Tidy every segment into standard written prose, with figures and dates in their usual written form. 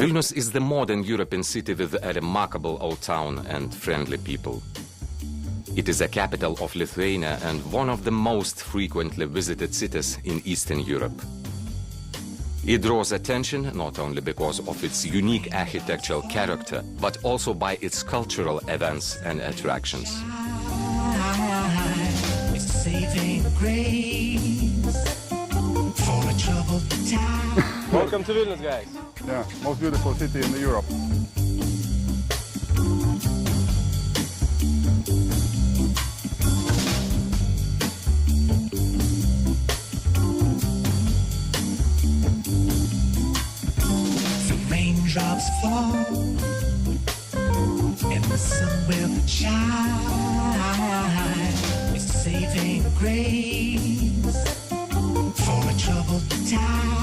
Vilnius is the modern European city with a remarkable old town and friendly people. It is a capital of Lithuania and one of the most frequently visited cities in Eastern Europe. It draws attention not only because of its unique architectural character, but also by its cultural events and attractions. Welcome to Vilnius, guys. Yeah, most beautiful city in Europe. Raindrops fall and the sun will shine. It's saving grace for a troubled time.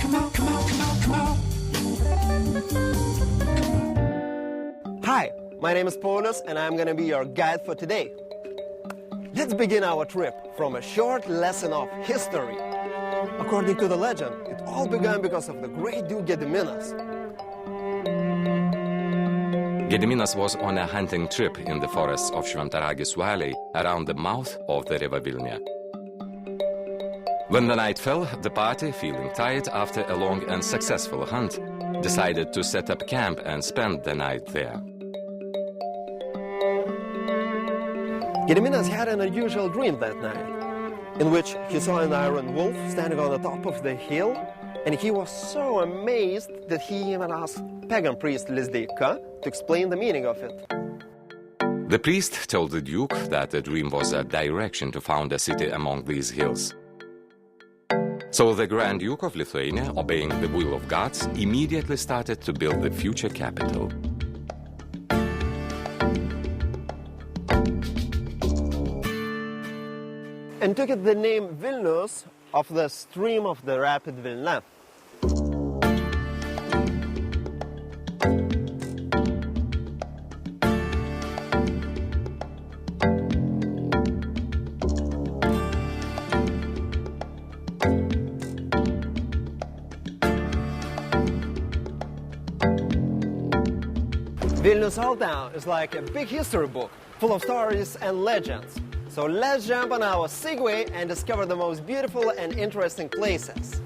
Come on, come on, come on, come on. Hi, my name is Paulius and I'm gonna be your guide for today. Let's begin our trip from a short lesson of history. According to the legend, it all began because of the great Duke Gediminas. Gediminas was on a hunting trip in the forests of Šventaragis Valley around the mouth of the river Vilnia. When the night fell, the party, feeling tired after a long and successful hunt, decided to set up camp and spend the night there. Gediminas had an unusual dream that night, in which he saw an iron wolf standing on the top of the hill, and he was so amazed that he even asked pagan priest Lizdeika to explain the meaning of it. The priest told the Duke that the dream was a direction to found a city among these hills. So the Grand Duke of Lithuania, obeying the will of gods, immediately started to build the future capital. And took it the name Vilnius of the stream of the rapid Vilna. Vilnius Old Town is like a big history book, full of stories and legends. So let's jump on our Segway and discover the most beautiful and interesting places.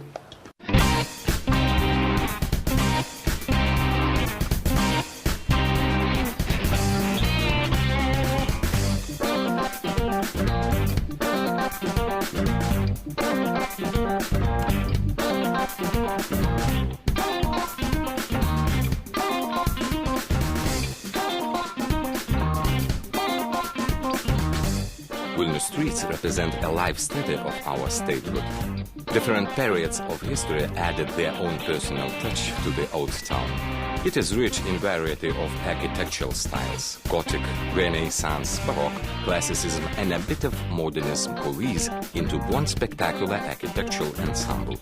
Vilnius streets represent a life study of our statehood. Different periods of history added their own personal touch to the old town. It is rich in variety of architectural styles: Gothic, Renaissance, Baroque, Classicism and a bit of modernism coalesce into one spectacular architectural ensemble.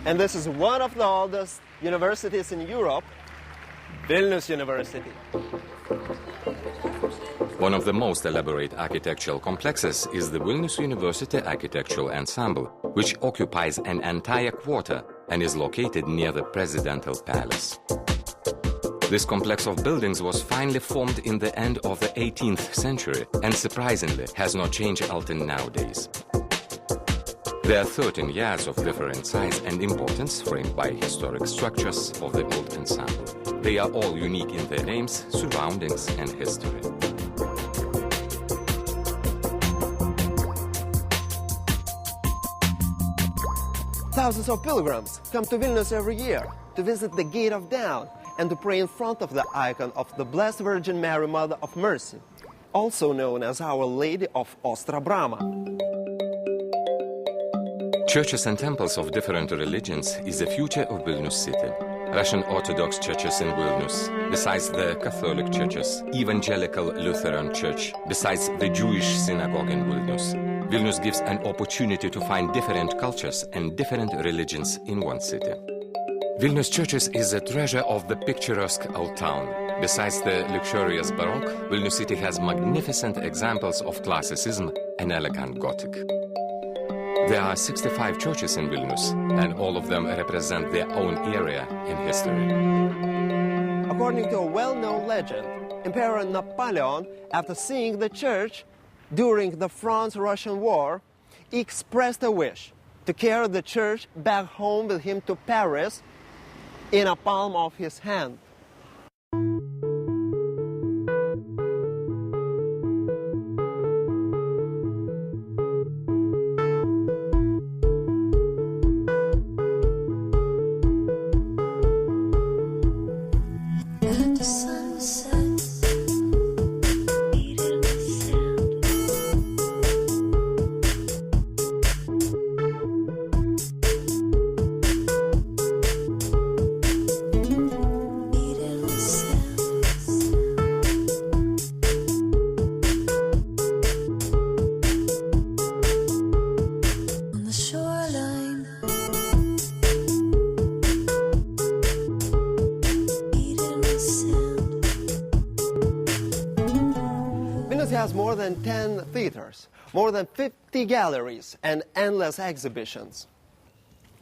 And this is one of the oldest universities in Europe, Vilnius University. One of the most elaborate architectural complexes is the Vilnius University Architectural Ensemble, which occupies an entire quarter and is located near the Presidential Palace. This complex of buildings was finally formed in the end of the 18th century and surprisingly has not changed until nowadays. There are 13 yards of different size and importance framed by historic structures of the old ensemble. They are all unique in their names, surroundings and history. Thousands of pilgrims come to Vilnius every year to visit the Gate of Dawn and to pray in front of the icon of the Blessed Virgin Mary, Mother of Mercy, also known as Our Lady of Ostra Brama. Churches and temples of different religions is the future of Vilnius city. Russian Orthodox churches in Vilnius, besides the Catholic churches, Evangelical Lutheran Church, besides the Jewish synagogue in Vilnius. Vilnius gives an opportunity to find different cultures and different religions in one city. Vilnius churches is a treasure of the picturesque old town. Besides the luxurious Baroque, Vilnius city has magnificent examples of classicism and elegant Gothic. There are 65 churches in Vilnius, and all of them represent their own area in history. According to a well-known legend, Emperor Napoleon, after seeing the church during the France-Russian War, expressed a wish to carry the church back home with him to Paris in a palm of his hand. Has more than 10 theaters, more than 50 galleries, and endless exhibitions.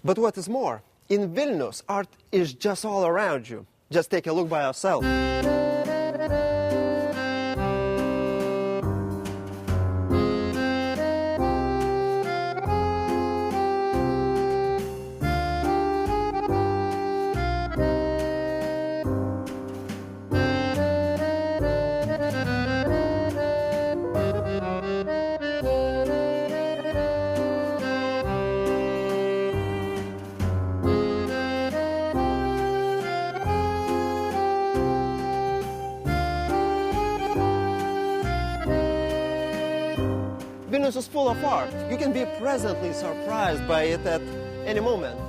But what is more, in Vilnius, art is just all around you. Just take a look by yourself. Vilnius is full of art. You can be pleasantly surprised by it at any moment.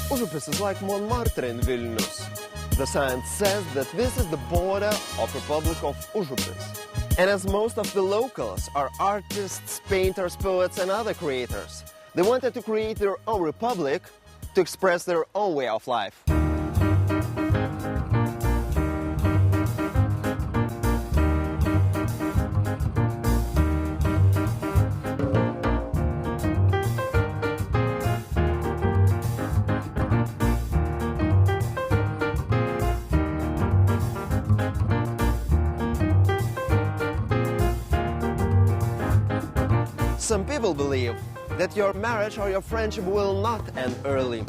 Užupis is like Montmartre in Vilnius. The sign says that this is the border of Republic of Užupis. And as most of the locals are artists, painters, poets, and other creators, they wanted to create their own republic to express their own way of life. Some people believe that your marriage or your friendship will not end early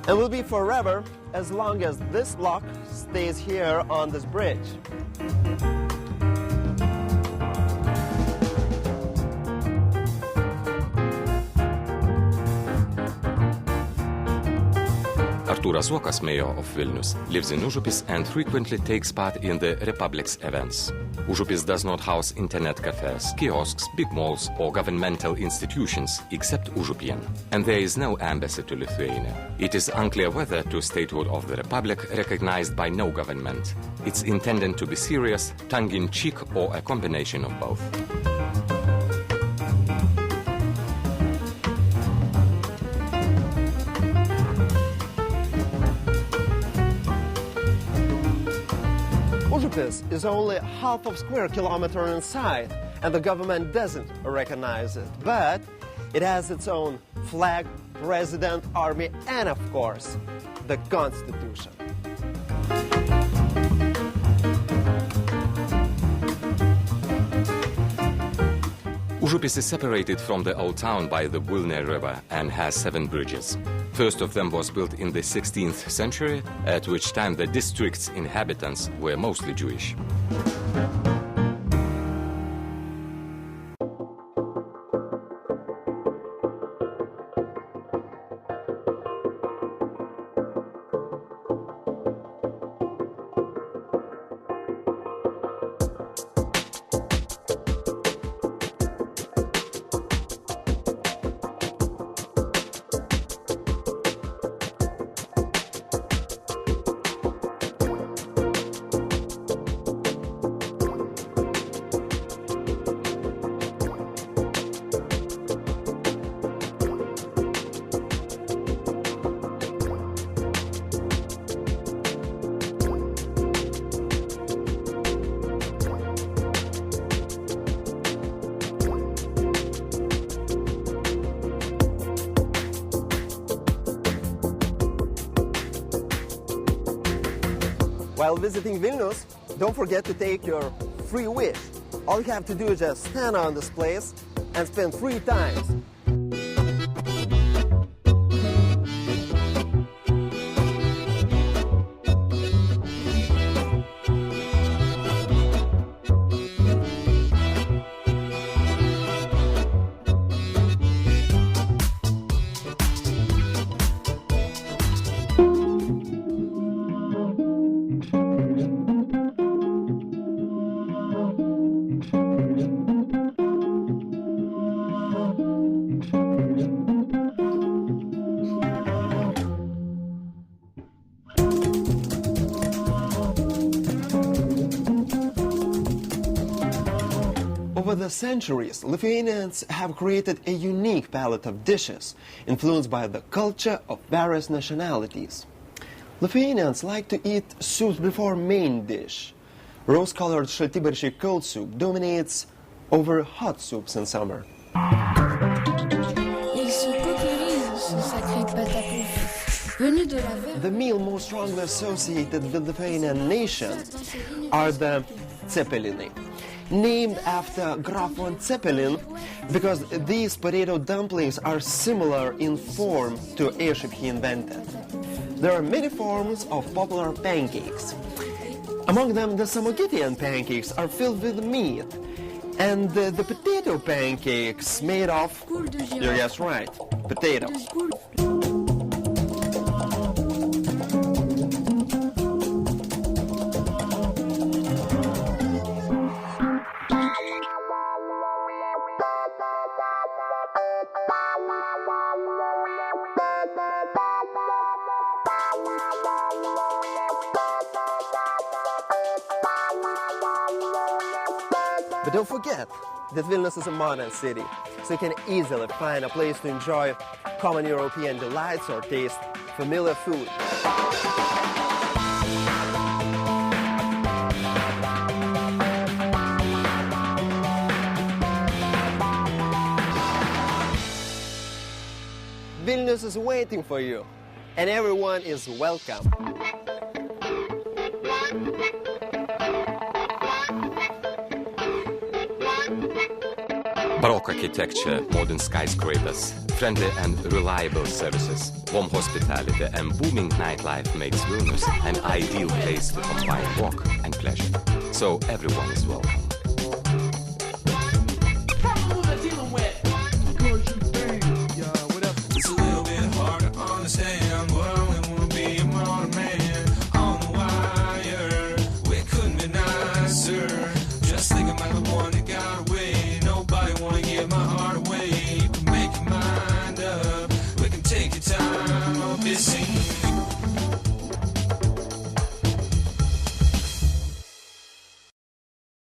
and will be forever as long as this block stays here on this bridge. Artūras Zuokas, mayor of Vilnius, lives in Užupis and frequently takes part in the Republic's events. Užupis does not house internet cafes, kiosks, big malls or governmental institutions except Užupien. And there is no embassy to Lithuania. It is unclear whether to statehood of the Republic recognized by no government. It's intended to be serious, tongue-in-cheek or a combination of both. Užupis is only half of square kilometer inside, and the government doesn't recognize it. But it has its own flag, president, army, and of course, the Constitution. Užupis is separated from the old town by the Vilnius River and has 7 bridges. First of them was built in the 16th century, at which time the district's inhabitants were mostly Jewish. While visiting Vilnius, don't forget to take your free wish. All you have to do is just stand on this place and spin 3 times. Over the centuries, Lithuanians have created a unique palette of dishes, influenced by the culture of various nationalities. Lithuanians like to eat soups before main dish. Rose-colored šaltibarščiai cold soup dominates over hot soups in summer. The meal most strongly associated with the Lithuanian nation are the cepelinai, named after Graf von Zeppelin because these potato dumplings are similar in form to airship he invented. There are many forms of popular pancakes. Among them, the Samogitian pancakes are filled with meat, and the potato pancakes made of, you guessed right, potato. But don't forget that Vilnius is a modern city, so you can easily find a place to enjoy common European delights or taste familiar food. Vilnius is waiting for you, and everyone is welcome. Baroque architecture, modern skyscrapers, friendly and reliable services, warm hospitality and booming nightlife makes Vilnius an ideal place to combine work and pleasure. So everyone is welcome.